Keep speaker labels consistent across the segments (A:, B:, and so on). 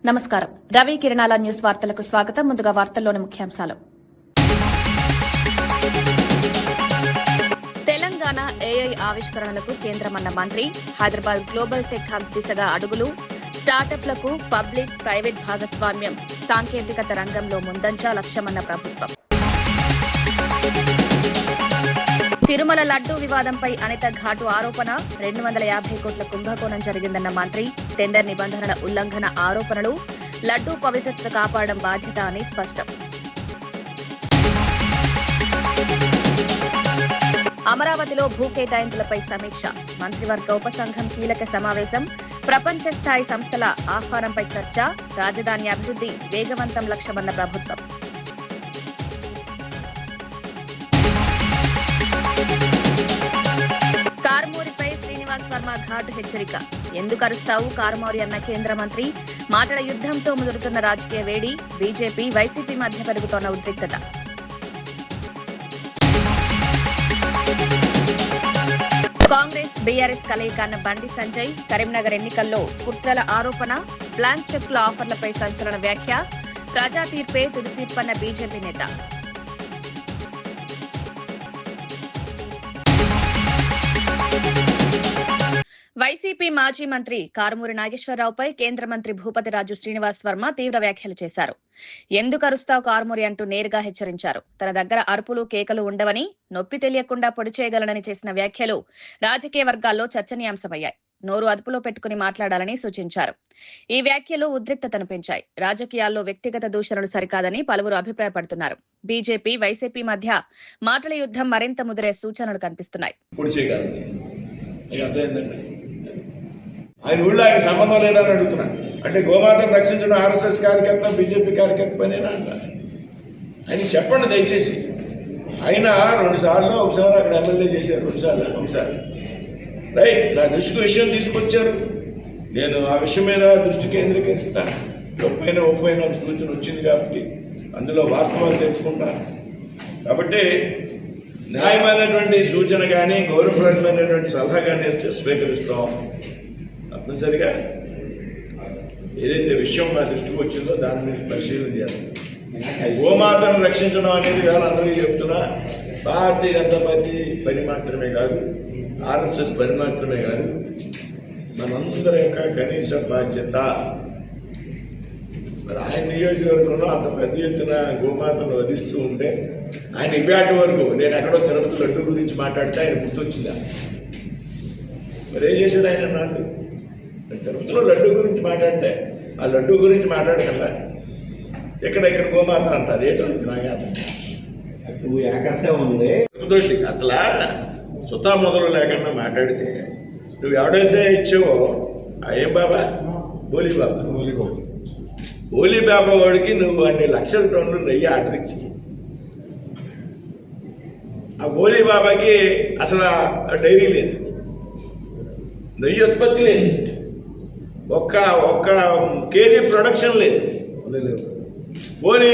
A: నమస్కారం. రవి కిరణాల న్యూస్ వార్తలకు స్వాగతం. ముందుగా వార్తల్లోని ముఖ్యాంశాలు. తెలంగాణ ఏఐ ఆవిష్కరణలకు కేంద్రమన్న మంత్రి, హైదరాబాద్ గ్లోబల్ టెక్ హబ్ దిశగా అడుగులు, స్టార్టప్లకు పబ్లిక్ ప్రైవేట్ భాగస్వామ్యం, సాంకేతికత రంగంలో ముందంజ లక్ష్యమన్న ప్రభుత్వం. తిరుమల లడ్డూ వివాదంపై అనిత ఘాటు ఆరోపణ, 250 కోట్ల కుంభకోణం జరిగిందన్న మంత్రి, టెండర్ నిబంధనల ఉల్లంఘన ఆరోపణలు, లడ్డూ పవిత్రత కాపాడడం బాధ్యత అని స్పష్టం. అమరావతిలో భూ కేటాయింపులపై సమీక్ష, మంత్రివర్గ ఉపసంఘం కీలక సమావేశం, ప్రపంచ స్థాయి సంస్థల ఆహ్వానంపై చర్చ, రాజధాని అభివృద్ధి వేగవంతం లక్ష్యమన్న ప్రభుత్వం. కారుమూరిపై శ్రీనివాస్ వర్మ ఘాటు హెచ్చరిక, ఎందుకు అరుస్తావు కారుమూరి అన్న కేంద్ర మంత్రి, మాటల యుద్ధంతో ముదురుతున్న రాజకీయ వేడి, బీజేపీ వైసీపీ మధ్య పెరుగుతోన్న ఉద్రిక్తత. కాంగ్రెస్ బీఆర్ఎస్ కలయిక అన్న బండి సంజయ్, కరీంనగర్ ఎన్నికల్లో కుట్రల ఆరోపణ, బ్లాంక్ చెక్ల ఆఫర్లపై సంచలన వ్యాఖ్య, ప్రజా తీర్పే తుది తీర్పన్న బీజేపీ నేత. వైసీపీ మాజీ మంత్రి కారుమూరి నాగేశ్వరరావుపై కేంద్ర మంత్రి భూపతిరాజు శ్రీనివాస్ వర్మ తీవ్ర వ్యాఖ్యలు చేశారు. ఎందుకు అరుస్తావు కారుమూరి అంటూ నేరుగా హెచ్చరించారు. తన దగ్గర అరుపులు కేకలు ఉండవని, నొప్పి తెలియకుండా పొడి చేయగలనని చేసిన వ్యాఖ్యలు రాజకీయ వర్గాల్లో చర్చనీయాంశమయ్యాయి. నోరు అదుపులో పెట్టుకుని మాట్లాడాలని సూచించారు. ఈ వ్యాఖ్యలు ఉద్రిక్తతను పెంచాయి. రాజకీయాల్లో వ్యక్తిగత దూషణలు సరికాదని పలువురు అభిప్రాయపడుతున్నారు. బీజేపీ వైసీపీ మధ్య మాటల యుద్ధం మరింత ముదిరే సూచనలు కనిపిస్తున్నాయి.
B: ఆయన ఊళ్ళో ఆయన సంబంధం లేదని అడుగుతున్నాను. అంటే గోమాతను రక్షించడం ఆర్ఎస్ఎస్ కార్యకర్త, బీజేపీ కార్యకర్త పనేనా అంట. ఆయనకి చెప్పండి దయచేసి. ఆయన 2 సార్లు, ఒకసారి అక్కడ ఎమ్మెల్యే చేశారు, 2 సార్లు ఒకసారి రైట్. నా దృష్టికి విషయం తీసుకొచ్చారు, నేను ఆ విషయం మీద దృష్టి కేంద్రీకరిస్తాను. ఒప్పైన ఒక సూచన వచ్చింది కాబట్టి అందులో వాస్తవాలు తెలుసుకుంటాను. కాబట్టి న్యాయమైనటువంటి సూచన కానీ గౌరవప్రదమైనటువంటి సలహా కానీ ఇస్తే స్వీకరిస్తాం. తప్పనిసరిగా ఏదైతే విషయం నా దృష్టికి వచ్చిందో దాని మీద పరిశీలన చేస్తాం. గోమాతను రక్షించడం అనేది వేళ అందరికీ చెప్తున్నా, భారతీయ జనతా పార్టీ పని మాత్రమే కాదు, ఆర్ఎస్ఎస్ పని మాత్రమే కాదు, మనందరి యొక్క కనీస బాధ్యత. మరి ఆయన నియోజకవర్గంలో అంత పెద్ద ఎత్తున గోమాతను వధిస్తూ ఉంటే ఆయన ఇవాటి వరకు నేను ఎక్కడో తిరుపతి లడ్డు గురించి మాట్లాడితే ఆయన గుర్తొచ్చిందా? మరి ఏం చేశాడు ఆయన? నాకు తిరుపతిలో లడ్డు గురించి మాట్లాడితే ఆ లడ్డు గురించి మాట్లాడగల ఇక్కడ గోమాత అంటారు. ఏంటో నాకు
C: ఏకసే ఉంది
B: అసలు సుతా మొదలు లేకుండా మాట్లాడితే నువ్వు ఎవడైతే ఇచ్చావో ఏం బాబా ఓలీ బాబా వాడికి నువ్వు అన్ని లక్షల టన్నులు నెయ్యి ఆర్డర్ ఇచ్చి ఆ ఓలీ బాబాకి అసలు డైరీ లేదు, నెయ్యి ఉత్పత్తి లేదు, ఒక్క కేజీ ప్రొడక్షన్ లేదు. పోనీ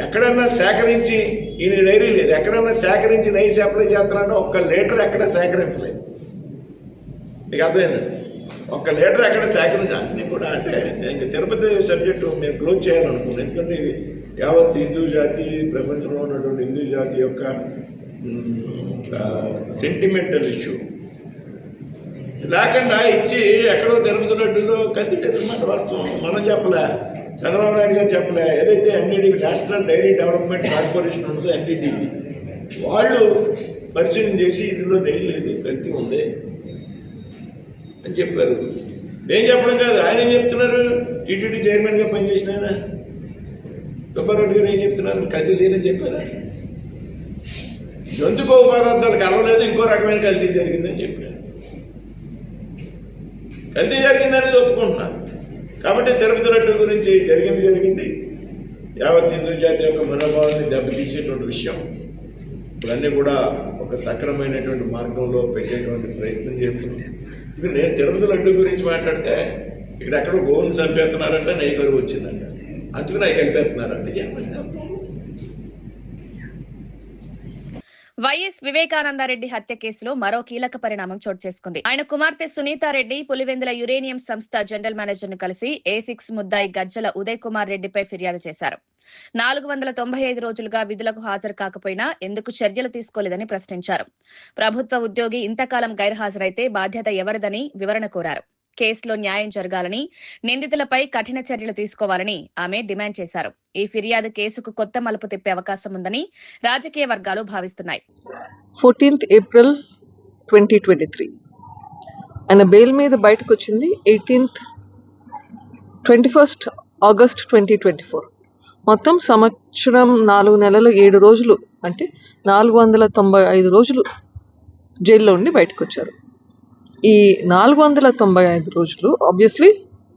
B: ఎక్కడన్నా సేకరించి ఈయన డైరీ లేదు, ఎక్కడన్నా సేకరించి నెయ్యి సప్లై చేస్తున్నాడో 1 లీటర్ ఎక్కడ సేకరించలేదు. మీకు అర్థమైందండి? 1 లీటర్ ఎక్కడ సేకరించి అన్నీ కూడా. అంటే ఇంకా తిరుపతి సబ్జెక్టు మేము క్లోజ్ చేయాలనుకున్నాం. ఎందుకంటే ఇది యావత్ హిందూ జాతి, ప్రపంచంలో ఉన్నటువంటి హిందూ జాతి యొక్క సెంటిమెంటల్ ఇష్యూ లేకుండా ఇచ్చి ఎక్కడో తిరుగుతున్నట్టులో కత్తి తెరమాట వాస్తవం. మనం చెప్పలే, చంద్రబాబు నాయుడు గారు చెప్పలే. ఏదైతే NDDP national dairy development corporation ఉందో ఎన్డీడీపీ వాళ్ళు పరిశీలన చేసి ఇందులో నెయ్యి లేదు, కత్తి ఉంది అని చెప్పారు. నేను చెప్పడం కాదు, ఆయన ఏం చెప్తున్నారు? టీటీడీ చైర్మన్గా పనిచేసిన ఆయన సుబ్బారెడ్డి గారు ఏం చెప్తున్నారు? కల్తీ లేదని చెప్పారా? జంతుకో పదార్థాలు కలవలేదు, ఇంకో రకమైన కల్తీ జరిగిందని చెప్పారు. కల్తీ జరిగిందనేది ఒప్పుకుంటున్నాను. కాబట్టి తిరుపతి లడ్డు గురించి జరిగింది యావత్ హిందూ జాతి యొక్క మనోభావాన్ని దెబ్బతీసేటువంటి విషయం. ఇవన్నీ కూడా ఒక సక్రమైనటువంటి మార్గంలో పెట్టేటువంటి ప్రయత్నం చేస్తున్నాం. ఇప్పుడు నేను తిరుపతి లడ్డు గురించి మాట్లాడితే ఇక్కడ ఎక్కడో గోవును చంపేస్తున్నారంటే నెయ్యి కరువు వచ్చిందంట, అందుకు నాకు కలిపేస్తున్నారంటే ఏమని అర్థం?
A: వైఎస్ వివేకానందరెడ్డి హత్య కేసులో మరో కీలక పరిణామం చోటు చేసుకుంది. ఆయన కుమార్తె సునీతారెడ్డి పులివెందుల యురేనియం సంస్థ జనరల్ మేనేజర్ ను కలిసి A6 ముద్దాయి గజ్జల ఉదయ్ కుమార్ రెడ్డిపై ఫిర్యాదు చేశారు. 495 రోజులుగా విధులకు హాజరు కాకపోయినా ఎందుకు చర్యలు తీసుకోలేదని ప్రశ్నించారు. ప్రభుత్వ ఉద్యోగి ఇంతకాలం గైర్హాజరైతే బాధ్యత ఎవరిదని వివరణ కోరారు. కేసులో న్యాయం జరగాలని, నిందితులపై కఠిన చర్యలు తీసుకోవాలని ఆమె డిమాండ్ చేశారు. ఈ ఫిర్యాదు కేసుకు కొత్త మలుపు తిప్పే అవకాశం ఉందని రాజకీయ వర్గాలు భావిస్తున్నాయి.
C: 14th April 2023 ఆయన బెయిల్ మీద బయటకు వచ్చింది 21st August 2024. మొత్తం సంవత్సరం 4 నెలలు 7 రోజులు అంటే 495 రోజులు జైల్లో ఉండి బయటకు వచ్చారు. ఈ 495 రోజులు ఆబ్వియస్లీ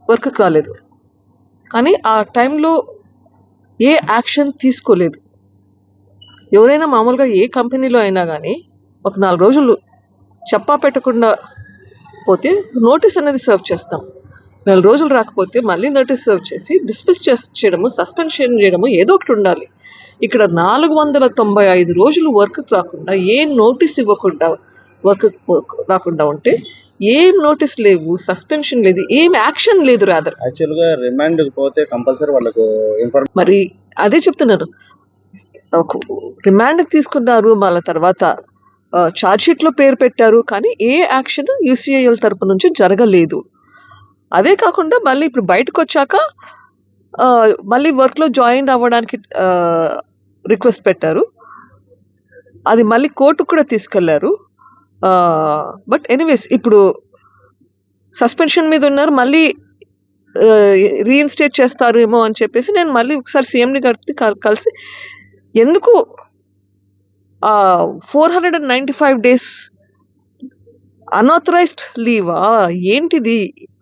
C: వర్క్కి రాలేదు, కానీ ఆ టైంలో ఏ యాక్షన్ తీసుకోలేదు. ఎవరైనా మామూలుగా ఏ కంపెనీలో అయినా కానీ ఒక 4 రోజులు చెప్పా పెట్టకుండా పోతే నోటీస్ అనేది సర్వ్ చేస్తాం. 4 రోజులు రాకపోతే మళ్ళీ నోటీస్ సర్వ్ చేసి డిస్మిస్ చేయడము, సస్పెన్షన్ చేయడము ఏదో ఒకటి ఉండాలి. ఇక్కడ 495 రోజులు వర్క్ రాకుండా, ఏ నోటీస్ ఇవ్వకుండా వర్క్ రాకుండా ఉంటే ఏం నోటీస్ లేవు, సస్పెన్షన్ లేదు, ఏం యాక్షన్ లేదు. రాదర్
D: యాక్చువల్గా రిమాండ్ పోతే కంపల్సరీ వాళ్ళకు
C: మరి అదే చెప్తున్నారు, రిమాండ్కి తీసుకున్నారు, మళ్ళీ తర్వాత ఛార్జ్షీట్లో పేరు పెట్టారు, కానీ ఏ యాక్షన్ UCIL తరపు నుంచి జరగలేదు. అదే కాకుండా మళ్ళీ ఇప్పుడు బయటకు వచ్చాక మళ్ళీ వర్క్లో జాయిన్ అవ్వడానికి రిక్వెస్ట్ పెట్టారు. అది మళ్ళీ కోర్టుకు కూడా తీసుకెళ్లారు. బట్ ఎనీవేస్ ఇప్పుడు సస్పెన్షన్ మీద ఉన్నారు, మళ్ళీ రీఇన్స్టేట్ చేస్తారు ఏమో అని చెప్పేసి నేను మళ్ళీ ఒకసారి సీఎంని కలిసి ఎందుకు 495 డేస్ అన్ఆథరైజ్డ్ లీవా ఏంటిది,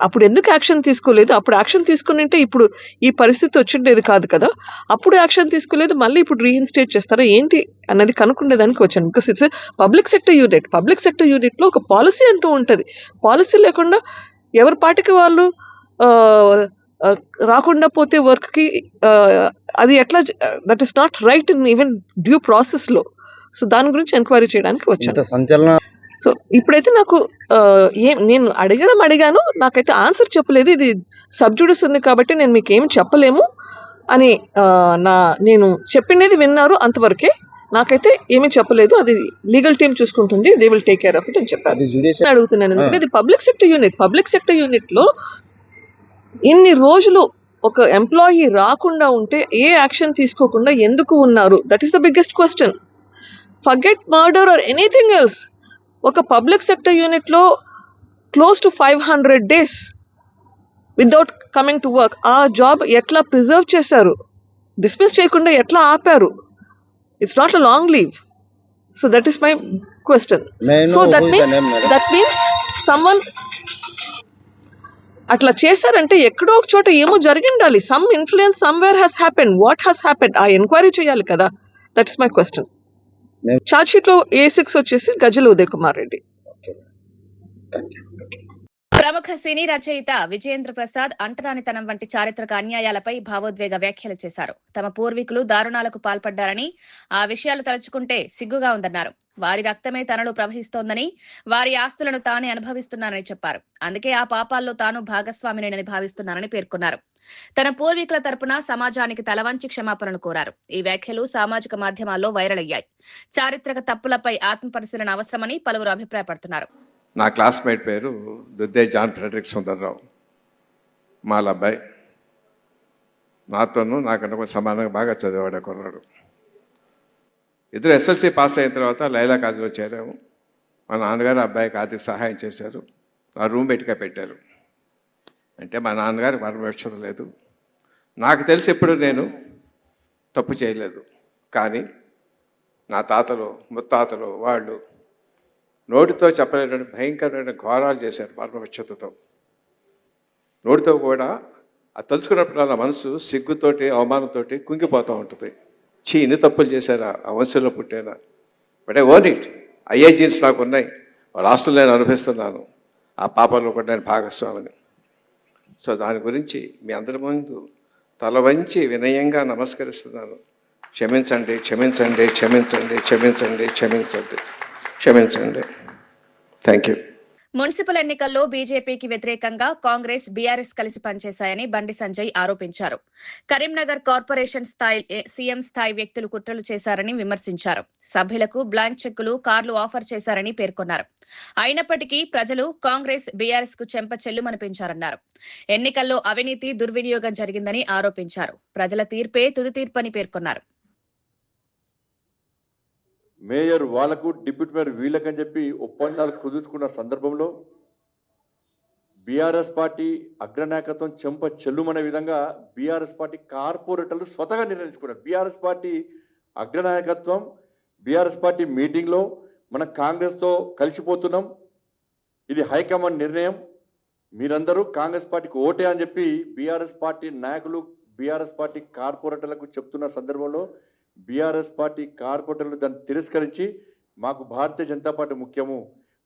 C: అప్పుడు ఎందుకు యాక్షన్ తీసుకోలేదు? అప్పుడు యాక్షన్ తీసుకుని ఉంటే ఇప్పుడు ఈ పరిస్థితి వచ్చిండేది కాదు కదా. అప్పుడు యాక్షన్ తీసుకోలేదు, మళ్ళీ ఇప్పుడు రీఇన్స్టేట్ చేస్తారా ఏంటి అన్నది కనుక్కునేదానికి వచ్చాను. Because it's public sector unit. Public sector యూనిట్లో ఒక పాలసీ అంటూ ఉంటుంది. పాలసీ లేకుండా ఎవరి పాటికి వాళ్ళు రాకుండా పోతే వర్క్కి అది ఎట్లా, that is not right in even due ప్రాసెస్లో. సో దాని గురించి ఎంక్వైరీ చేయడానికి వచ్చాను.
D: సంచలన.
C: సో ఇప్పుడైతే నాకు నేను అడిగాను, నాకైతే ఆన్సర్ చెప్పలేదు. ఇది సబ్జుడిస్ ఉంది కాబట్టి నేను మీకు ఏమి చెప్పలేము అని నేను చెప్పినది విన్నారు, అంతవరకే. నాకైతే ఏమీ చెప్పలేదు. అది లీగల్ టీమ్ చూసుకుంటుంది, they will take care of it అని చెప్పారు. అడుగుతున్నాను ఎందుకంటే ఇది public sector unit. Public sector యూనిట్లో ఇన్ని రోజులు ఒక ఎంప్లాయీ రాకుండా ఉంటే ఏ యాక్షన్ తీసుకోకుండా ఎందుకు ఉన్నారు? That is the biggest question. Forget murder or anything else. ఒక పబ్లిక్ సెక్టర్ యూనిట్లో close to 500 days without coming to work. ఆ జాబ్ ఎట్లా ప్రిజర్వ్ చేశారు? డిస్మిస్ చేయకుండా ఎట్లా ఆపారు? It's not a long leave. So that is my question. So that means someone అట్లా చేశారంటే ఎక్కడో ఒక చోట ఏమో జరిగిండాలి. Some influence somewhere has happen. What has happen? ఆ ఎంక్వైరీ చేయాలి కదా. That is my question. Charge sheet లో A6 వచ్చేసి గజ్జల ఉదయ్ కుమార్ రెడ్డి.
A: ప్రముఖ సినీ రచయిత విజయేంద్ర ప్రసాద్ అంటరానితనం వంటి చారిత్రక అన్యాయాలపై భావోద్వేగ వ్యాఖ్యలు చేశారు. తమ పూర్వీకులు దారుణాలకు పాల్పడ్డారని, ఆ విషయాలు తలుచుకుంటే సిగ్గుగా ఉందన్నారు. వారి రక్తమే తనలో ప్రవహిస్తోందని, వారి ఆస్తులను తానే అనుభవిస్తున్నానని చెప్పారు. అందుకే ఆ పాపాల్లో తాను భాగస్వామిని భావిస్తున్నానని పేర్కొన్నారు. తన పూర్వీకుల తరపున సమాజానికి తలవంచి క్షమాపణలు కోరారు. ఈ వ్యాఖ్యలు సామాజిక మాధ్యమాల్లో వైరల్ అయ్యాయి. చారిత్రక తప్పులపై ఆత్మపరిశీలన అవసరమని పలువురు అభిప్రాయపడుతున్నారు.
E: నా క్లాస్మేట్ పేరు దుద్దే జాన్ ఫ్రెడరిక్ సుందర్రావు. మాల అబ్బాయి, నాతోనూ నాకంటే కొంచెం సమానంగా బాగా చదివాడు కొన్నాడు. ఇద్దరు SSC పాస్ అయిన తర్వాత లైలా కాలేజీలో చేరాము. మా నాన్నగారు అబ్బాయికి ఆర్థిక సహాయం చేశారు. ఆ రూమ్ బయటగా పెట్టారు. అంటే మా నాన్నగారికి పరమేశ్వరం లేదు. నాకు తెలిసి ఎప్పుడు నేను తప్పు చేయలేదు. కానీ నా తాతలు ముత్తాతలు వాళ్ళు నోటితో చెప్పలేటువంటి భయంకరమైన ఘోరాలు చేశారు పరమవిచ్చతతో. నోటితో కూడా అది తలుచుకున్నప్పుడు నా మనసు సిగ్గుతోటి అవమానంతో కుంగిపోతూ ఉంటుంది. ఇన్ని తప్పులు చేశారా, ఆ వంశంలో పుట్టేనా? But I own it. అయ్యే జీన్స్ నాకు ఉన్నాయి, వాళ్ళ ఆస్తులు నేను అనుభవిస్తున్నాను, ఆ పాపంలో కూడా నేను భాగస్వామిని. సో దాని గురించి మీ అందరి ముందు తల వంచి వినయంగా నమస్కరిస్తున్నాను. క్షమించండి, క్షమించండి, క్షమించండి, క్షమించండి, క్షమించండి, క్షమించండి. Thank you.
A: మున్సిపల్ ఎన్నికల్లో బీజేపీకి వ్యతిరేకంగా కాంగ్రెస్ బీఆర్ఎస్ కలిసి పనిచేశాయని బండి సంజయ్ ఆరోపించారు. కరీంనగర్ కార్పొరేషన్ సీఎం స్థాయి వ్యక్తులు కుట్రలు చేశారని విమర్శించారు. సభ్యులకు బ్లాంక్ చెక్కులు, కార్లు ఆఫర్ చేశారని పేర్కొన్నారు. అయినప్పటికీ ప్రజలు కాంగ్రెస్ బీఆర్ఎస్ కు చెంప చెల్లుమనిపించారన్నారు. ఎన్నికల్లో అవినీతి, దుర్వినియోగం జరిగిందని ఆరోపించారు. ప్రజల తీర్పే తుది తీర్పని పేర్కొన్నారు.
F: మేయర్ వాళ్లకు, డిప్యూటీ మేయర్ వీళ్ళకని చెప్పి ఒప్పందాలు కుదుర్చుకున్న సందర్భంలో బీఆర్ఎస్ పార్టీ అగ్రనాయకత్వం చెంప చెల్లుమనే విధంగా బీఆర్ఎస్ పార్టీ కార్పొరేటర్లు స్వతగా నిర్ణయించుకున్నారు. బీఆర్ఎస్ పార్టీ అగ్రనాయకత్వం బీఆర్ఎస్ పార్టీ మీటింగ్లో మనం కాంగ్రెస్తో కలిసిపోతున్నాం, ఇది హైకమాండ్ నిర్ణయం, మీరందరూ కాంగ్రెస్ పార్టీకి ఓటే అని చెప్పి బీఆర్ఎస్ పార్టీ నాయకులు బీఆర్ఎస్ పార్టీ కార్పొరేటర్లకు చెప్తున్న సందర్భంలో బీఆర్ఎస్ పార్టీ కార్పొరేటర్లు దాన్ని తిరస్కరించి మాకు భారతీయ జనతా పార్టీ ముఖ్యము,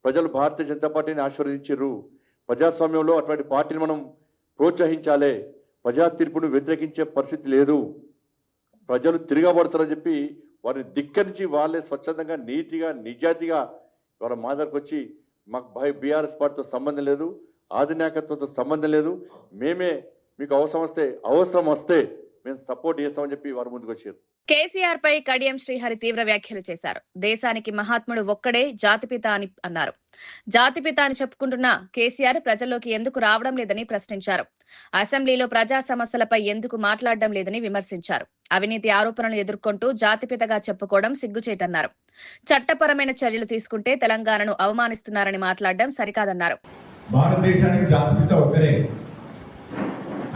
F: ప్రజలు భారతీయ జనతా పార్టీని ఆశీర్వదించారు, ప్రజాస్వామ్యంలో అటువంటి పార్టీని మనం ప్రోత్సహించాలి, ప్రజా తీర్పును వ్యతిరేకించే పరిస్థితి లేదు, ప్రజలు తిరగబడతారని చెప్పి వారిని ధిక్కరించి వాళ్ళే స్వచ్ఛందంగా, నీతిగా, నిజాయితీగా వాళ్ళ మా దగ్గరకు వచ్చి మాకు బీఆర్ఎస్ పార్టీతో సంబంధం లేదు, అధినాయకత్వంతో సంబంధం లేదు, మేమే మీకు అవసరం వస్తే మేము సపోర్ట్ చేస్తామని చెప్పి వారు ముందుకు వచ్చారు.
A: కేసీఆర్ పై కడియం శ్రీహరి తీవ్ర వ్యాఖ్యలు చేశారు. దేశానికి మహాత్ముడు ఒక్కడే జాతిపిత అని అన్నారు. జాతిపిత అని చెప్పుకుంటున్న కేసీఆర్ ప్రజల్లోకి ఎందుకు రావడం లేదని ప్రశ్నించారు. అసెంబ్లీలో ప్రజా సమస్యలపై ఎందుకు మాట్లాడడం లేదని విమర్శించారు. అవినీతి ఆరోపణలు ఎదుర్కొంటూ జాతిపితగా చెప్పుకోవడం సిగ్గుచేటన్నారు. చట్టపరమైన చర్యలు తీసుకుంటే తెలంగాణను అవమానిస్తున్నారని మాట్లాడడం సరికాదన్నారు.
G: భారతదేశానికి జాతిపిత ఒక్కరే,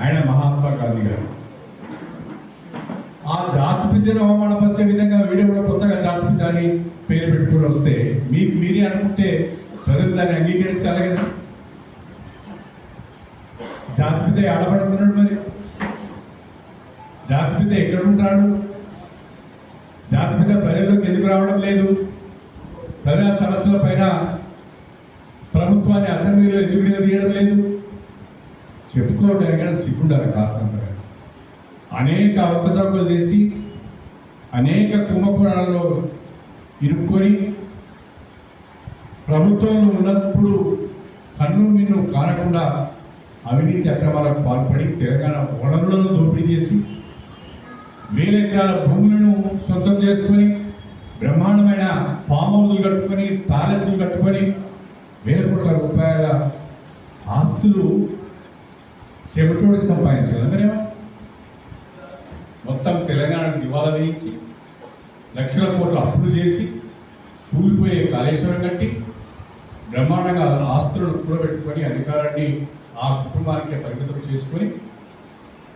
G: ఆయన మహాత్మా గాంధీ గారు. ఆ జాతిపితను అవమానపరిచే విధంగా వీడు కూడా కొత్తగా జాతిపిత అని పేరు పెట్టుకుని వస్తే మీరే అనుకుంటే ప్రజలు దాన్ని అంగీకరించాలి కదా. జాతిపిత ఆడబడుతున్నాడు, మరి జాతిపిత ఎక్కడుంటాడు? జాతిపిత ప్రజల్లోకి ఎందుకు రావడం లేదు? ప్రజా సమస్యల పైన ప్రభుత్వాన్ని అసెంబ్లీలో ఎందుకు నిలదీయడం లేదు? చెప్పుకోవడానికి సిగ్గుండాలి కాస్తంత. అనేక అవకతవకలు చేసి అనేక కుంభకోణాలలో ఇరుక్కొని ప్రభుత్వంలో ఉన్నప్పుడు కన్ను మిన్ను కానకుండా అవినీతి అక్రమాలకు పాల్పడి తెలంగాణ వనరులను దోపిడీ చేసి వేల ఎకరాల భూములను సొంతం చేసుకొని బ్రహ్మాండమైన ఫామ్ హౌస్లు కట్టుకొని, ప్యాలెస్లు కట్టుకొని వేల కోట్ల రూపాయల ఆస్తులు చెవిటోడికి సంపాదించారు. అందరేమో మొత్తం తెలంగాణను దివాలా వేయించి లక్షల కోట్ల అప్పులు చేసి కూలిపోయే కాళేశ్వరం కట్టి బ్రహ్మాండంగా ఆస్తులను కూడబెట్టుకొని అధికారాన్ని ఆ కుటుంబానికే పరిమితం చేసుకొని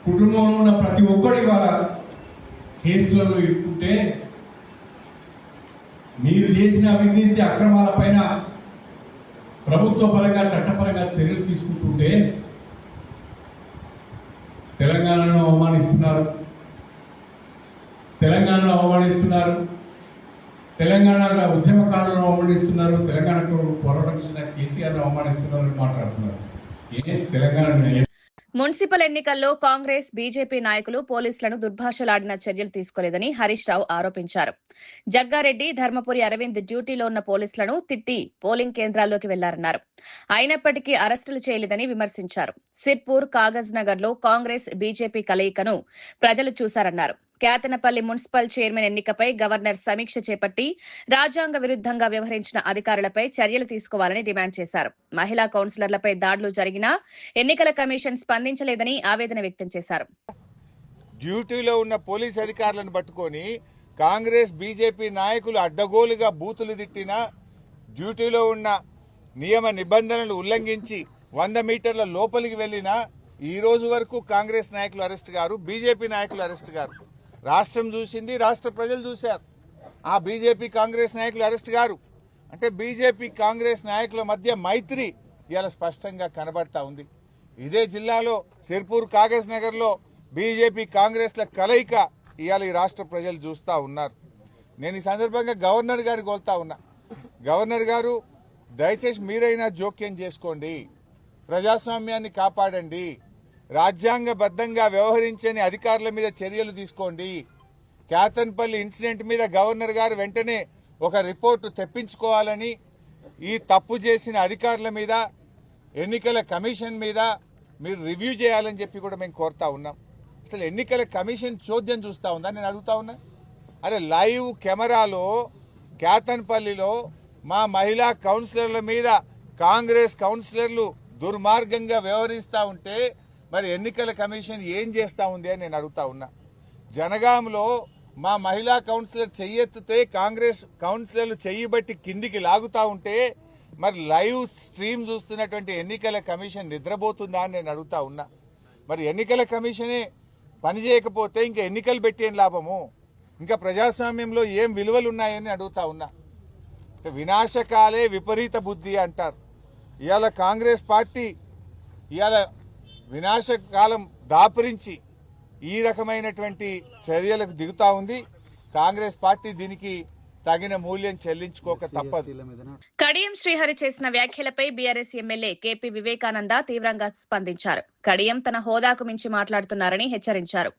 G: కుటుంబంలో ఉన్న ప్రతి ఒక్కడి వాళ్ళ కేసులలో ఇరుక్కుంటే మీరు చేసిన అవినీతి అక్రమాల పైన ప్రభుత్వ పరంగా, చట్టపరంగా చర్యలు తీసుకుంటుంటే తెలంగాణను అవమానిస్తున్నారు, తెలంగాణ ఉద్యమకారులను అవమానిస్తున్నారు, తెలంగాణకు పోరాటం చేసిన కేసీఆర్ను అవమానిస్తున్నారని మాట్లాడుతున్నారు. తెలంగాణ
A: మున్సిపల్ ఎన్నికల్లో కాంగ్రెస్, బీజేపీ నాయకులు పోలీసులను దుర్భాషలాడిన చర్యలు తీసుకోలేదని హరీష్ రావు ఆరోపించారు. జగ్గారెడ్డి, ధర్మపురి అరవింద్ డ్యూటీలో ఉన్న పోలీసులను తిట్టి పోలింగ్ కేంద్రాల్లోకి వెళ్లారన్నారు. అయినప్పటికీ అరెస్టులు చేయలేదని విమర్శించారు. సిర్పూర్, కాగజ్ నగర్ లో కాంగ్రెస్, బీజేపీ కలయికను ప్రజలు చూశారన్నారు. కేతనపల్లి మున్సిపల్ చైర్మన్ ఎన్నికపై గవర్నర్ సమీక్ష చేపట్టి రాజ్యాంగ విరుద్ధంగా వ్యవహరించిన అధికారులపై చర్యలు తీసుకోవాలని డిమాండ్ చేశారు. మహిళా కౌన్సిలర్లపై దాడులు జరిగినా ఎన్నికల కమిషన్ స్పందించలేదని ఆవేదన వ్యక్తం చేశారు.
H: డ్యూటీలో ఉన్న పోలీస్ అధికారులను పట్టుకొని కాంగ్రెస్, బీజేపీ నాయకులు అడ్డగోలుగా బూతులు తిట్టినా, డ్యూటీలో ఉన్న నియమ నిబంధనలు ఉల్లంఘించి 100 మీటర్ల లోపలికి వెళ్లినా ఈ రోజు వరకు కాంగ్రెస్ నాయకులు అరెస్ట్ గారు, బీజేపీ నాయకులు అరెస్ట్ గారు. రాష్ట్రం చూసింది, రాష్ట్ర ప్రజలు చూశారు. ఆ బీజేపీ, కాంగ్రెస్ నాయకులు అరెస్ట్ గారు. అంటే బీజేపీ, కాంగ్రెస్ నాయకుల మధ్య మైత్రి ఇవాళ స్పష్టంగా కనబడతా ఉంది. ఇదే జిల్లాలో సిర్పూర్, కాగజ్ నగర్ లో బీజేపీ, కాంగ్రెస్ల కలయిక ఇవాళ ఈ రాష్ట్ర ప్రజలు చూస్తా ఉన్నారు. నేను ఈ సందర్భంగా గవర్నర్ గారికి కోరుతా ఉన్నా, గవర్నర్ గారు దయచేసి మీరైనా జోక్యం చేసుకోండి, ప్రజాస్వామ్యాన్ని కాపాడండి, రాజ్యాంగబద్ధంగా వ్యవహరించని అధికారుల మీద చర్యలు తీసుకోండి. క్యాతన్పల్లి ఇన్సిడెంట్ మీద గవర్నర్ గారు వెంటనే ఒక రిపోర్టు తెప్పించుకోవాలని, ఈ తప్పు చేసిన అధికారుల మీద, ఎన్నికల కమిషన్ మీద మీరు రివ్యూ చేయాలని చెప్పి కూడా మేము కోరుతా ఉన్నాం. అసలు ఎన్నికల కమిషన్ చోద్యం చూస్తూ ఉందా నేను అడుగుతా ఉన్నా. అరే లైవ్ కెమెరాలో క్యాతన్పల్లిలో మా మహిళా కౌన్సిలర్ల మీద కాంగ్రెస్ కౌన్సిలర్లు దుర్మార్గంగా వ్యవహరిస్తూ ఉంటే మరి ఎన్నికల కమిషన్ ఏం చేస్తూ ఉంది అని నేను అడుగుతా ఉన్నా. జనగాంలో మా మహిళా కౌన్సిలర్ చెయ్యెత్తితే కాంగ్రెస్ కౌన్సిలర్లు చెయ్యబట్టి కిందికి లాగుతా ఉంటే మరి లైవ్ స్ట్రీమ్ చూస్తున్నటువంటి ఎన్నికల కమిషన్ నిద్రపోతుందా అని నేను అడుగుతా ఉన్నా. మరి ఎన్నికల కమిషనే పని చేయకపోతే ఇంకా ఎన్నికలు పెట్టి ఏం లాభము, ఇంకా ప్రజాస్వామ్యంలో ఏం విలువలు ఉన్నాయని అడుగుతా ఉన్నా. వినాశకాలే విపరీత బుద్ధి అంటారు. ఇవాళ కాంగ్రెస్ పార్టీ ఇవాళ వినాశకాలం దాపురించి ఈ రకమైనటువంటి చర్యలకు దిగుతా ఉంది. కాంగ్రెస్ పార్టీ దీనికి తగిన మూల్యం చెల్లించుకోక తప్పదు.
A: కడియం శ్రీహరి చేసిన వ్యాఖ్యలపై బీఆర్ఎస్ ఎమ్మెల్యే కేపీ వివేకానంద తీవ్రంగా స్పందించారు. కడియం తన హోదాకు మించి మాట్లాడుతున్నారని హెచ్చరించారు.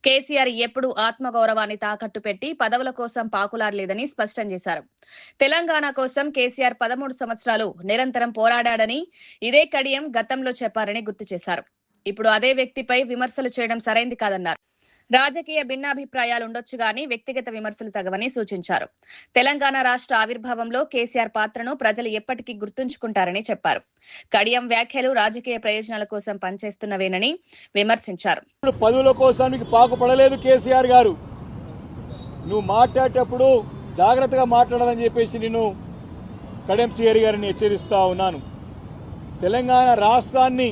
A: కేసీఆర్ ఎప్పుడూ ఆత్మగౌరవాన్ని తాకట్టు పెట్టి పదవుల కోసం పాకులాడలేదని స్పష్టం చేశారు. తెలంగాణ కోసం కేసీఆర్ 13 సంవత్సరాలు నిరంతరం పోరాడాడని ఇదే కడియం గతంలో చెప్పారని గుర్తు చేశారు. ఇప్పుడు అదే వ్యక్తిపై విమర్శలు చేయడం సరైంది కాదన్నారు. రాజకీయ భిన్నాభిప్రాయాలు ఉండొచ్చు గానీ వ్యక్తిగత విమర్శలు తగవని సూచించారు. తెలంగాణ రాష్ట్ర ఆవిర్భావంలో కేసీఆర్ పాత్రను ప్రజలు ఎప్పటికీ గుర్తుంచుకుంటారని చెప్పారు. కడియం వ్యాఖ్యలు రాజకీయ ప్రయోజనాల కోసం పనిచేస్తున్నవేనని విమర్శించారు.
I: పదవుల కోసానికి పాకుపడలేదు కేసీఆర్ గారు. నువ్వు మాట్లాడేటప్పుడు జాగ్రత్తగా మాట్లాడాలని చెప్పేసి నేను కడియం శ్రీహరి గారిని హెచ్చరిస్తా ఉన్నాను. తెలంగాణ రాష్ట్రాన్ని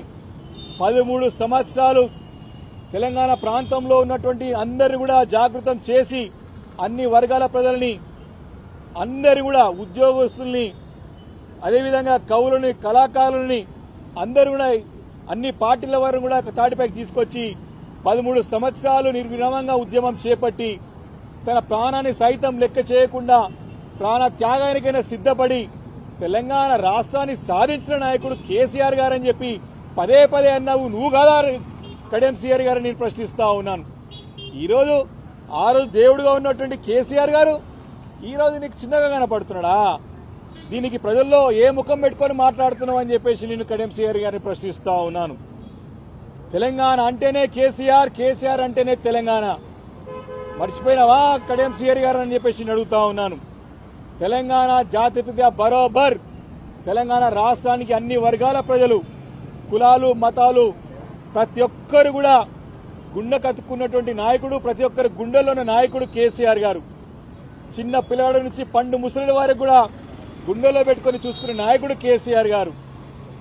I: 13 సంవత్సరాలు తెలంగాణ ప్రాంతంలో ఉన్నటువంటి అందరిని కూడా జాగృతం చేసి అన్ని వర్గాల ప్రజల్ని, అందరి కూడా ఉద్యోగస్తుల్ని, అదేవిధంగా కవులని, కళాకారులని అందరూ కూడా అన్ని పార్టీల వారు కూడా తాటిపైకి తీసుకొచ్చి 13 సంవత్సరాలు నిర్విరామంగా ఉద్యమం చేపట్టి తన ప్రాణాన్ని సైతం లెక్క చేయకుండా ప్రాణ త్యాగానికైనా సిద్ధపడి తెలంగాణ రాష్ట్రాన్ని సాధించిన నాయకుడు కేసీఆర్ గారని చెప్పి పదే పదే అన్నావు. నువ్వు కాదా కడియం శ్రీహరి గారిని నేను ప్రశ్నిస్తా ఉన్నాను. ఈరోజు ఆ రోజు దేవుడుగా ఉన్నటువంటి కేసీఆర్ గారు ఈరోజు నీకు చిన్నగా కనపడుతున్నాడా? దీనికి ప్రజల్లో ఏ ముఖం పెట్టుకొని మాట్లాడుతున్నావు అని చెప్పేసి నేను కడియం శ్రీహరి గారిని ప్రశ్నిస్తా ఉన్నాను. తెలంగాణ అంటేనే కేసీఆర్, కేసీఆర్ అంటేనే తెలంగాణ. మర్చిపోయినావా కడియం శ్రీహరి గారు అని చెప్పేసి నేను అడుగుతా ఉన్నాను. తెలంగాణ జాతిపిత బరోబర్ తెలంగాణ రాష్ట్రానికి అన్ని వర్గాల ప్రజలు, కులాలు, మతాలు ప్రతి ఒక్కరు కూడా గుండె కత్తుకున్నటువంటి నాయకుడు, ప్రతి ఒక్కరి గుండెల్లో ఉన్న నాయకుడు కేసీఆర్ గారు. చిన్న పిల్లవాడి నుంచి పండు ముసలి వారికి కూడా గుండెల్లో పెట్టుకుని చూసుకునే నాయకుడు కేసీఆర్ గారు.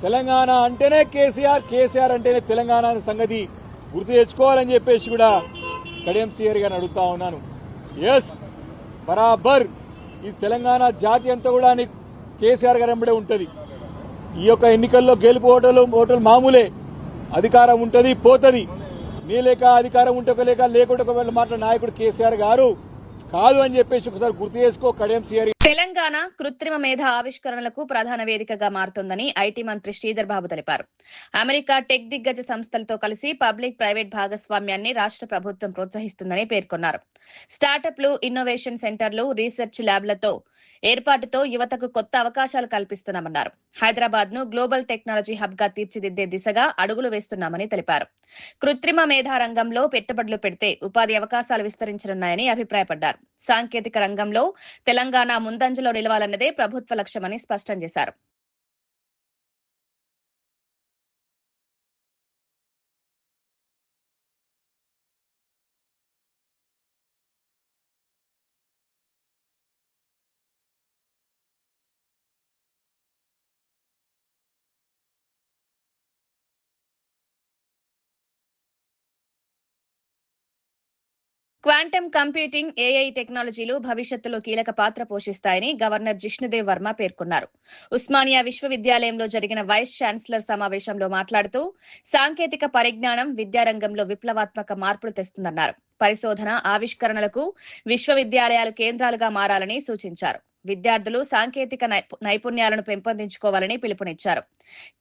I: తెలంగాణ అంటేనే కేసీఆర్, కేసీఆర్ అంటేనే తెలంగాణ అనే సంగతి గుర్తు తెచ్చుకోవాలని చెప్పేసి కూడా కడియం శ్రీహరి గారిని అడుగుతా ఉన్నాను. ఎస్, బరాబర్ ఈ తెలంగాణ జాతి అంతా కూడా కేసీఆర్ గారు వెంబడే ఉంటది. ఈ యొక్క ఎన్నికల్లో గెలుపు ఓటలు మామూలే. అధికారం ఉంటది, పోతది. నీ లేక అధికారం ఉంటే లేక లేకుంటే ఒకవేళ మాట్లాడే నాయకుడు కేసీఆర్ గారు కాదు అని చెప్పేసి ఒకసారి గుర్తు చేసుకో కడియం శ్రీహరి.
A: తెలంగాణ కృత్రిమ మేధ ఆవిష్కరణలకు ప్రధాన వేదికగా మారుతోందని ఐటీ మంత్రి శ్రీధర్ బాబు తెలిపారు. అమెరికా టెక్ దిగ్గజ సంస్థలతో కలిసి పబ్లిక్ ప్రైవేట్ భాగస్వామ్యాన్ని రాష్ట్ర ప్రభుత్వం ప్రోత్సహిస్తుందని పేర్కొన్నారు. స్టార్టప్లు, ఇన్నోవేషన్ సెంటర్లు, రీసెర్చ్ ల్యాబ్లతో ఏర్పాటుతో యువతకు కొత్త అవకాశాలు కల్పిస్తున్నామన్నారు. హైదరాబాద్ ను గ్లోబల్ టెక్నాలజీ హబ్ గా తీర్చిదిద్దే దిశగా అడుగులు వేస్తున్నామని తెలిపారు. కృత్రిమ మేధా రంగంలో పెట్టుబడులు పెడితే ఉపాధి అవకాశాలు విస్తరించనున్నాయని అభిప్రాయపడ్డారు. సాంకేతిక రంగంలో తెలంగాణ ముందంజలో నిలవాలన్నదే ప్రభుత్వ లక్ష్యమని స్పష్టం చేశారు. క్వాంటమ్ కంప్యూటింగ్, ఏఐ టెక్నాలజీలు భవిష్యత్తులో కీలక పాత్ర పోషిస్తాయని గవర్నర్ జిష్ణుదేవ్ వర్మ పేర్కొన్నారు. ఉస్మానియా విశ్వవిద్యాలయంలో జరిగిన వైస్ ఛాన్సలర్ సమావేశంలో మాట్లాడుతూ సాంకేతిక పరిజ్ఞానం విద్యారంగంలో విప్లవాత్మక మార్పులు తెస్తుందన్నారు. పరిశోధన, ఆవిష్కరణలకు విశ్వవిద్యాలయాలు కేంద్రాలుగా మారాలని సూచించారు. విద్యార్థులు సాంకేతిక నైపుణ్యాలను పెంపొందించుకోవాలని పిలుపునిచ్చారు.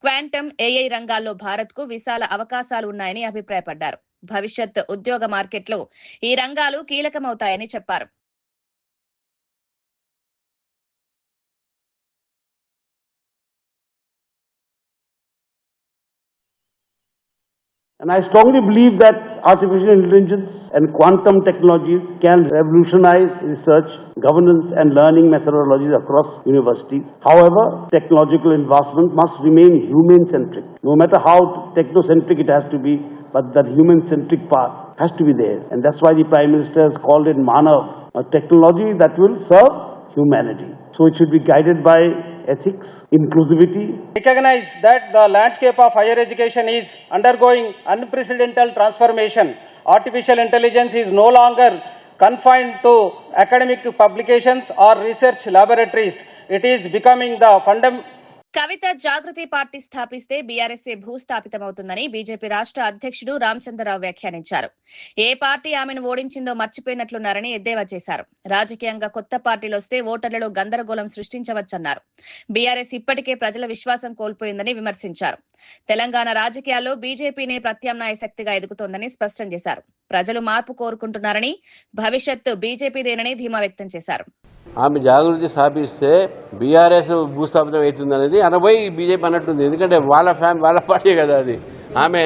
A: క్వాంటమ్, ఏఐ రంగాల్లో భారత్కు విశాల అవకాశాలు ఉన్నాయని అభిప్రాయపడ్డారు. భవిష్యత్ ఉద్యోగ మార్కెట్లో ఈ రంగాలు కీలకమవుతాయని చెప్పారు.
J: And I strongly believe that artificial intelligence and quantum technologies can revolutionize research, governance and learning methodologies across universities. However, technological advancement must remain human-centric. No matter how technocentric it has to be, but that human-centric part has to be there. And that's why the Prime Minister has called it Manav, a technology that will serve humanity. So it should be guided by ethics, inclusivity.
K: Recognize that the landscape of higher education is undergoing unprecedented transformation. Artificial intelligence is no longer confined to academic publications or research laboratories. It is becoming the
A: Kavitha Jagruthi party స్థాపిస్తే బీఆర్ఎస్ఏ భూస్థాపితమవుతుందని BJP రాష్ట్ర అధ్యక్షుడు రామచంద్రరావు వ్యాఖ్యానించారు. ఏ party ఆమెను ఓడించిందో మర్చిపోయినట్లున్నారని ఎద్దేవా చేశారు. రాజకీయంగా కొత్త పార్టీలు వస్తే ఓటర్లలో గందరగోళం సృష్టించవచ్చన్నారు. బీఆర్ఎస్ ఇప్పటికే ప్రజల విశ్వాసం కోల్పోయిందని విమర్శించారు. తెలంగాణ రాజకీయాల్లో బీజేపీనే ప్రత్యామ్నాయ శక్తిగా ఎదుగుతోందని స్పష్టం చేశారు. ప్రజలు మార్పు కోరుకుంటున్నారని, భవిష్యత్తు బీజేపీదేనని ధీమా వ్యక్తం చేశారు.
L: ఆమె జాగృతి స్థాపిస్తే బీఆర్ఎస్ భూస్థాపితం అవుతుంది అనేది అనబోయి బీజేపీ అన్నట్టుంది. ఎందుకంటే వాళ్ళ పార్టీ కదా అది. ఆమె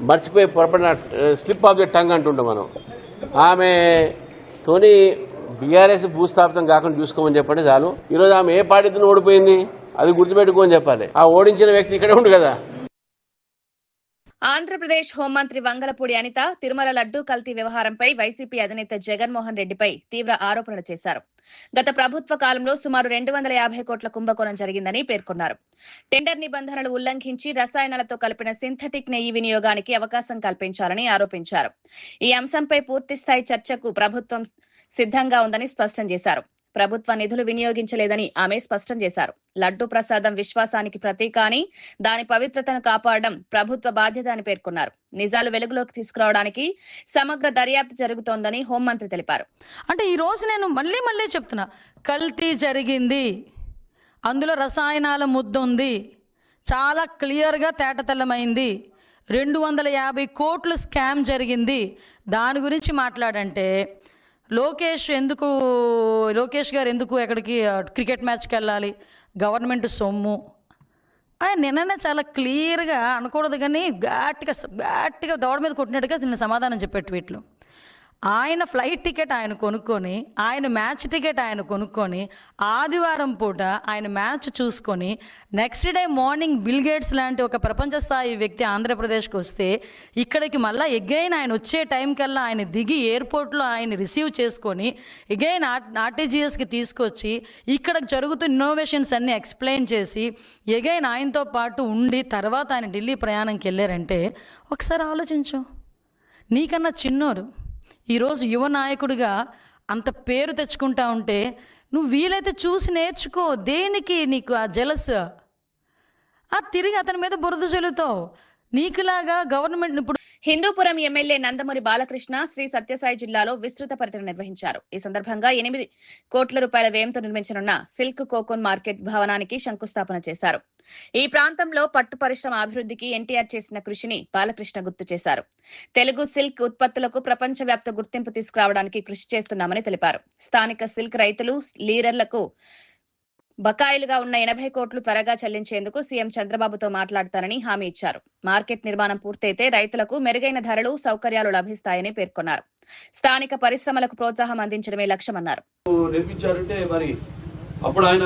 L: మర్చిపోయి పొరపడిన స్లిప్ ఆఫ్ ది టంగ్ అంటుంటాం మనం. ఆమెతోని బీఆర్ఎస్ భూస్థాపితం కాకుండా చూసుకోమని చెప్పండి చాలు. ఈరోజు ఆమె ఏ పార్టీతో ఓడిపోయింది అది గుర్తుపెట్టుకోని చెప్పాలి. ఆ ఓడించిన వ్యక్తి ఇక్కడే ఉండు కదా.
A: ఆంధ్రప్రదేశ్ హోంమంత్రి వంగలపూడి అనిత తిరుమల లడ్డూ కల్తీ వ్యవహారంపై వైసీపీ అధినేత జగన్మోహన్ రెడ్డిపై తీవ్ర ఆరోపణలు చేశారు. గత ప్రభుత్వ కాలంలో సుమారు 250 కోట్ల కుంభకోణం జరిగిందని పేర్కొన్నారు. టెండర్ నిబంధనలు ఉల్లంఘించి రసాయనాలతో కలిపిన సింథటిక్ నెయ్యి వినియోగానికి అవకాశం కల్పించారని ఆరోపించారు. ఈ అంశంపై పూర్తిస్థాయి చర్చకు ప్రభుత్వం సిద్ధంగా ఉందని స్పష్టం చేశారు. ప్రభుత్వ నిధులు వినియోగించలేదని ఆమె స్పష్టం చేశారు. లడ్డూ ప్రసాదం విశ్వాసానికి ప్రతీక అని, దాని పవిత్రతను కాపాడడం ప్రభుత్వ బాధ్యత అని పేర్కొన్నారు. నిజాలు వెలుగులోకి తీసుకురావడానికి సమగ్ర దర్యాప్తు జరుగుతోందని హోంమంత్రి తెలిపారు.
M: అంటే ఈ రోజు నేను మళ్ళీ చెప్తున్నా, కల్తీ జరిగింది, అందులో రసాయనాల ముద్ద ఉంది, చాలా క్లియర్గా తేటతెల్లమైంది. 250 కోట్లు స్కామ్ జరిగింది. దాని గురించి మాట్లాడంటే లోకేష్ గారు ఎందుకు ఎక్కడికి క్రికెట్ మ్యాచ్కి వెళ్ళాలి, గవర్నమెంట్ సొమ్ము ఆయన నిన్ననే చాలా క్లియర్గా అనకూడదు కానీ గట్టిగా దవడ మీద కొట్టినట్టుగా నిన్న సమాధానం చెప్పే ట్వీట్లు. ఆయన ఫ్లైట్ టికెట్ ఆయన కొనుక్కొని, ఆయన మ్యాచ్ టికెట్ ఆయన కొనుక్కొని, ఆదివారం పూట ఆయన మ్యాచ్ చూసుకొని next day morning bill gates లాంటి ఒక ప్రపంచ స్థాయి వ్యక్తి ఆంధ్రప్రదేశ్కి వస్తే ఇక్కడికి మళ్ళీ ఎగైన్ ఆయన వచ్చే టైంకల్లా ఆయన దిగి ఎయిర్పోర్ట్లో ఆయన రిసీవ్ చేసుకొని ఎగైన్ ఆర్టీజీఎస్కి తీసుకొచ్చి ఇక్కడ జరుగుతున్న ఇన్నోవేషన్స్ అన్నీ ఎక్స్ప్లెయిన్ చేసి ఎగైన్ ఆయనతో పాటు ఉండి తర్వాత ఆయన ఢిల్లీ ప్రయాణంకి వెళ్ళారంటే ఒకసారి ఆలోచించు. నీకన్నా చిన్నోడు ఈరోజు యువ నాయకుడిగా అంత పేరు తెచ్చుకుంటా ఉంటే నువ్వు వీలైతే చూసి నేర్చుకో. దేనికి నీకు ఆ జెలస్? తిరిగి అతని మీద బురద జల్లుతావు. నీకులాగా గవర్నమెంట్ ఇప్పుడు
A: హిందూపురం ఎమ్మెల్యే నందమూరి బాలకృష్ణ శ్రీ సత్యసాయి జిల్లాలో విస్తృత పర్యటన నిర్వహించారు. ఈ సందర్భంగా 8 కోట్ల రూపాయల వ్యయంతో నిర్మించనున్న సిల్క్ కోకోన్ మార్కెట్ భవనానికి శంకుస్థాపన చేశారు. ఈ ప్రాంతంలో పట్టు పరిశ్రమ అభివృద్ధికి ఎన్టీఆర్ చేసిన కృషిని బాలకృష్ణ గుర్తు చేశారు. తెలుగు సిల్క్ ఉత్పత్తులకు ప్రపంచవ్యాప్త గుర్తింపు తీసుకురావడానికి కృషి చేస్తున్నామని తెలిపారు. స్థానిక సిల్క్ రైతులు, లీడర్లకు బకాయిలుగా ఉన్న 80 కోట్లు త్వరగా చెల్లించేందుకు సీఎం చంద్రబాబుతో మాట్లాడతానని హామీ ఇచ్చారు. మార్కెట్ నిర్మాణం పూర్తయితే రైతులకు మెరుగైన ధరలు, సౌకర్యాలు లభిస్తాయని పేర్కొన్నారు. స్థానిక పరిశ్రమలకు ప్రోత్సాహం అందించడమే లక్ష్యమన్నారు.
N: నిర్మించారంటే మరి అప్పుడు ఆయన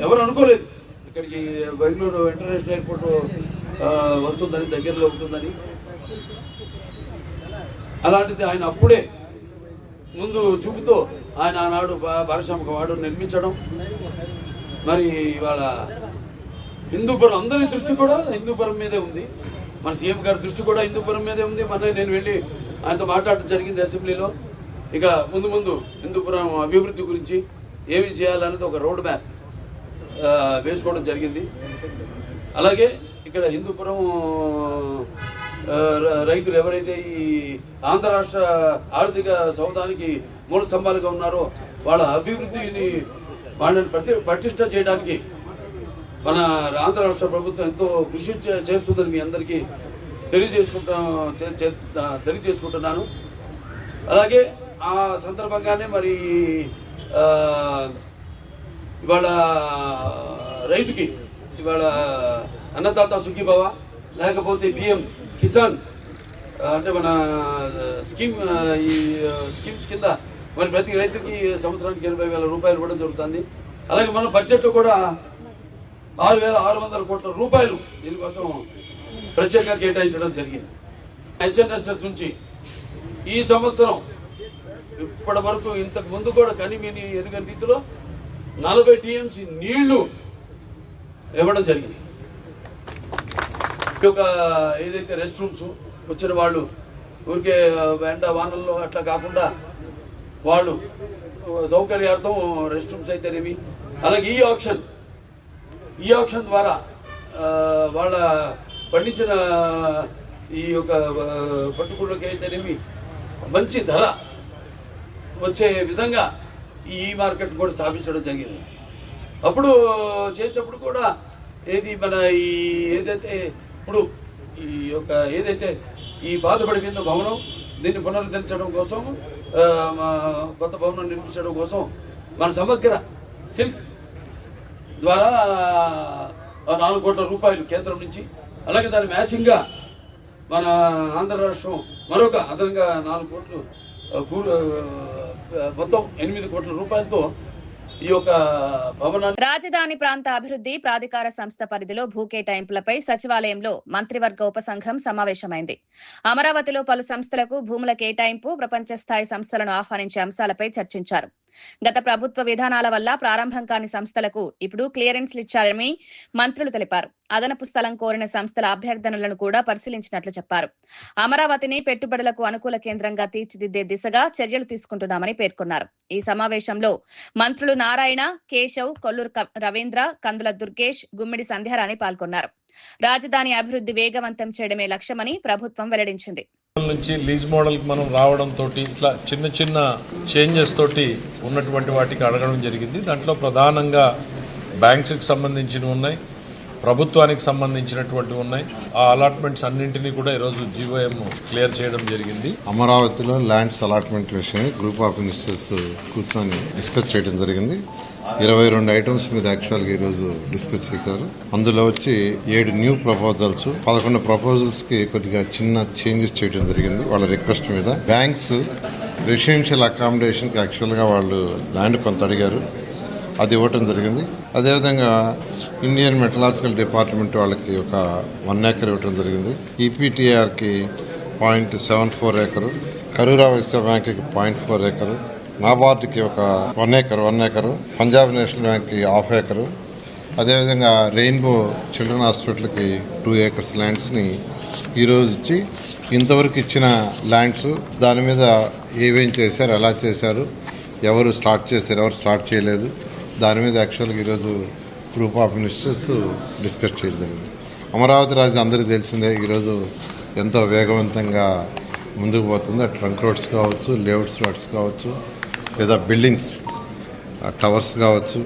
N: ఎవరు అనుకోలేదు ఇక్కడికి బెంగళూరు ఇంటర్నేషనల్ ఎయిర్పోర్ట్ వస్తుందని, దగ్గరలో ఉంటుందని. అలాంటిది ఆయన అప్పుడే ముందు చూపుతో ఆయన ఆనాడు పారిశ్రామిక వాడు నిర్మించడం. మరి ఇవాళ హిందూపురం అందరి దృష్టి కూడా హిందూపురం మీదే ఉంది. మన సీఎం గారి దృష్టి కూడా హిందూపురం మీదే ఉంది. మొన్న నేను వెళ్ళి ఆయనతో మాట్లాడడం జరిగింది అసెంబ్లీలో. ఇక ముందు హిందూపురం అభివృద్ధి గురించి ఏమి చేయాలనేది ఒక రోడ్ మ్యాప్ వేసుకోవడం జరిగింది. అలాగే ఇక్కడ హిందూపురం రైతులు ఎవరైతే ఈ ఆంధ్ర రాష్ట్ర ఆర్థిక సౌధానికి మూల స్తంభాలుగా ఉన్నారో వాళ్ళ అభివృద్ధిని వాళ్ళని పటిష్ట చేయడానికి మన ఆంధ్ర రాష్ట్ర ప్రభుత్వం ఎంతో కృషి చేస్తుందని మీ అందరికీ తెలియజేసుకుంటున్నాను. అలాగే ఆ సందర్భంగానే మరి ఇవాళ రైతుకి ఇవాళ అన్నదాత సుఖీభవ లేకపోతే పిఎం కిసాన్ అంటే మన ఈ స్కీమ్స్ కింద మరి ప్రతి రైతుకి సంవత్సరానికి 80,000 రూపాయలు ఇవ్వడం జరుగుతుంది. అలాగే మన బడ్జెట్లో కూడా 6,600 కోట్ల రూపాయలు దీనికోసం ప్రత్యేకంగా కేటాయించడం జరిగింది. హెచ్ఎన్ఎస్ఎస్ నుంచి ఈ సంవత్సరం ఇప్పటి వరకు ఇంతకు ముందు కూడా కనివిని ఎరుగని రీతిలో 40 టీఎంసీ నీళ్లు ఇవ్వడం జరిగింది. ఒక ఏదైతే రెస్ట్ రూమ్స్ వచ్చిన వాళ్ళు ఊరికే ఎండ వానల్లో అట్లా కాకుండా వాళ్ళు సౌకర్యార్థం రెస్ట్ రూమ్స్ అయితేనేమి, అలాగే ఈ ఆప్షన్ ద్వారా వాళ్ళ పండించిన ఈ యొక్క పట్టుకుళ్ళకి అయితేనేమి మంచి ధర వచ్చే విధంగా ఈ మార్కెట్ కూడా స్థాపించడం జరిగింది. అప్పుడు చేసేటప్పుడు కూడా ఏది మన ఈ ఏదైతే ఇప్పుడు ఈ యొక్క ఏదైతే ఈ బాధపడిపోయిందో భవనం దీన్ని పునరుద్ధరించడం కోసం కొత్త భవనం నిర్మించడం కోసం మన సమగ్ర సిల్క్ ద్వారా 4 కోట్ల రూపాయలు కేంద్రం నుంచి, అలాగే దాని మ్యాచింగ్గా మన ఆంధ్ర రాష్ట్రం మరొక అదనంగా 4 కోట్లు మొత్తం 8 కోట్ల రూపాయలతో ఈ యొక్క భవనాన్ని.
A: రాజధాని ప్రాంత అభివృద్ధి ప్రాధికార సంస్థ పరిధిలో భూ కేటాయింపులపై సచివాలయంలో మంత్రివర్గ ఉపసంఘం సమావేశమైంది. అమరావతిలో పలు సంస్థలకు భూముల కేటాయింపు, ప్రపంచ స్థాయి సంస్థలను ఆహ్వానించే అంశాలపై చర్చించారు. గత ప్రభుత్వ విధానాల వల్ల ప్రారంభం కాని సంస్థలకు ఇప్పుడు క్లియరెన్స్లు ఇచ్చారని మంత్రులు తెలిపారు. అదనపు స్థలం కోరిన సంస్థల అభ్యర్థనలను కూడా పరిశీలించినట్లు చెప్పారు. అమరావతిని పెట్టుబడులకు అనుకూల కేంద్రంగా తీర్చిదిద్దే దిశగా చర్యలు తీసుకుంటున్నామని పేర్కొన్నారు. ఈ సమావేశంలో మంత్రులు నారాయణ, కేశవ్, కొల్లూరు రవీంద్ర, కందుల దుర్గేష్, గుమ్మిడి సంధ్యారాణి పాల్గొన్నారు. రాజధాని అభివృద్ధి వేగవంతం చేయడమే లక్ష్యమని ప్రభుత్వం వెల్లడించింది.
O: నుంచి లీజ్ మోడల్కి మనం రావడంతో ఇట్లా చిన్న చిన్న చేంజెస్ తోటి ఉన్నటువంటి వాటికి అడగడం జరిగింది. దాంట్లో ప్రధానంగా బ్యాంక్స్కి సంబంధించినవి ఉన్నాయి, ప్రభుత్వానికి సంబంధించినటువంటివి ఉన్నాయి. ఆ అలాట్మెంట్స్ అన్నింటినీ కూడా ఈరోజు జీవోఎం క్లియర్ చేయడం జరిగింది.
P: అమరావతిలో ల్యాండ్స్ అలాట్మెంట్ విషయమై గ్రూప్ ఆఫ్ మినిస్టర్స్ కూర్చొని డిస్కస్ చేయడం జరిగింది. 22 ఐటమ్స్ మీద యాక్చువల్గా ఈరోజు డిస్కస్ చేశారు. అందులో వచ్చి 7 న్యూ ప్రపోజల్స్, 11 ప్రపోజల్స్ కి కొద్దిగా చిన్న చేంజెస్ చేయడం జరిగింది వాళ్ళ రిక్వెస్ట్ మీద. బ్యాంక్స్ రెసిడెన్షియల్ అకామిడేషన్ కి యాక్చువల్ గా వాళ్ళు ల్యాండ్ కొంత అడిగారు, అది ఇవ్వటం జరిగింది. అదేవిధంగా ఇండియన్ మెటలాజికల్ డిపార్ట్మెంట్ వాళ్ళకి ఒక 1 acre ఇవ్వటం జరిగింది. ఈపీటీఆర్ కి 0.74 acre, కరూరా వైశ్య బ్యాంక్ కి 0.4 acre, నాబార్డ్కి ఒక 1 acre, పంజాబ్ నేషనల్ బ్యాంక్కి 1/2 acre, అదేవిధంగా రెయిన్బో చిల్డ్రన్ హాస్పిటల్కి 2 acres ల్యాండ్స్ని ఈరోజు ఇచ్చి, ఇంతవరకు ఇచ్చిన ల్యాండ్స్ దాని మీద ఏమేం చేశారు, ఎలా చేశారు, ఎవరు స్టార్ట్ చేశారు, ఎవరు స్టార్ట్ చేయలేదు, దాని మీద యాక్చువల్గా ఈరోజు గ్రూప్ ఆఫ్ మినిస్టర్స్ డిస్కస్ చేయడం జరిగింది. అమరావతి రాజధాని అందరికీ తెలిసిందే ఈరోజు ఎంతో వేగవంతంగా ముందుకు పోతుంది. ట్రంక్ రోడ్స్ కావచ్చు, లేఅవుట్స్ రోడ్స్ కావచ్చు, లేదా బిల్డింగ్స్ టవర్స్ కావచ్చు,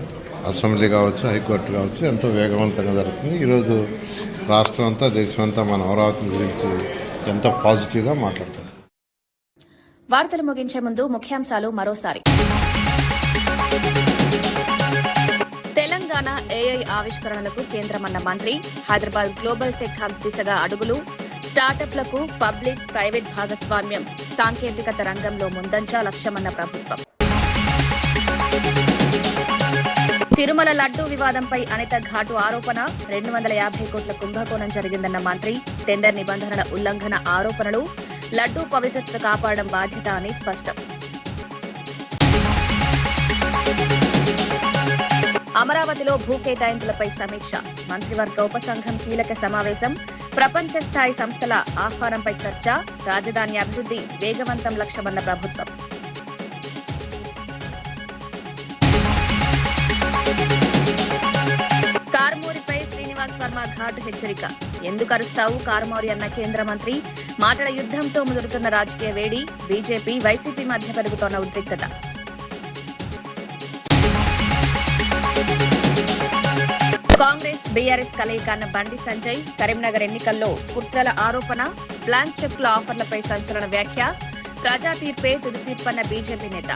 P: అసెంబ్లీ కావచ్చు, హైకోర్టు కావచ్చు, ఎంతో వేగవంతంగా జరుగుతుంది. ఈరోజు రాష్ట్రం అంతా, దేశం అంతా మన అమరావతి గురించి ఎంతో పాజిటివ్గా మాట్లాడుతుంది.
A: వార్తలు ముగించే ముందు ముఖ్యాంశాలు మరోసారి. తెలంగాణ ఏఐ ఆవిష్కరణలకు కేంద్రమన్న మంత్రి, హైదరాబాద్ గ్లోబల్ టెక్ హబ్ దిశగా అడుగులు, స్టార్టప్లకు పబ్లిక్ ప్రైవేట్ భాగస్వామ్యం, సాంకేతికత రంగంలో ముందంజ లక్ష్యమన్న ప్రభుత్వం. తిరుమల లడ్డూ వివాదంపై అనిత ఘాటు ఆరోపణ, 250 కోట్ల కుంభకోణం జరిగిందన్న మంత్రి, టెండర్ నిబంధనల ఉల్లంఘన ఆరోపణలు, లడ్డూ పవిత్రత కాపాడడం బాధ్యత అని స్పష్టం. అమరావతిలో భూ కేటాయింపులపై సమీక్ష, మంత్రివర్గ ఉపసంఘం కీలక సమావేశం, ప్రపంచ స్థాయి సంస్థల ఆహ్వానంపై చర్చ, రాజధాని అభివృద్ధి వేగవంతం లక్ష్యమన్న ప్రభుత్వం. కార్మూరిపై శ్రీనివాస్ వర్మ ఘాటు హెచ్చరిక, ఎందుకు అరుస్తావు కార్మూరి అన్న కేంద్ర మంత్రి, మాటల యుద్ధంతో ముదురుతున్న రాజకీయ వేడి, బీజేపీ వైసీపీ మధ్య పెరుగుతోన్న ఉద్రిక్తత. కాంగ్రెస్ బీఆర్ఎస్ కలయిక అన్న బండి సంజయ్ కరీంనగర్ ఎన్నికల్లో కుట్రల ఆరోపణ, బ్లాంక్ చెక్ల ఆఫర్లపై సంచలన వ్యాఖ్య, ప్రజా తీర్పే తుది తీర్పన్న బీజేపీ నేత.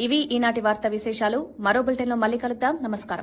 A: ఇవి ఈనాటి వార్తా విశేషాలు. మరో బులెటిన్లో మళ్ళీ కలుద్దాం. నమస్కారం.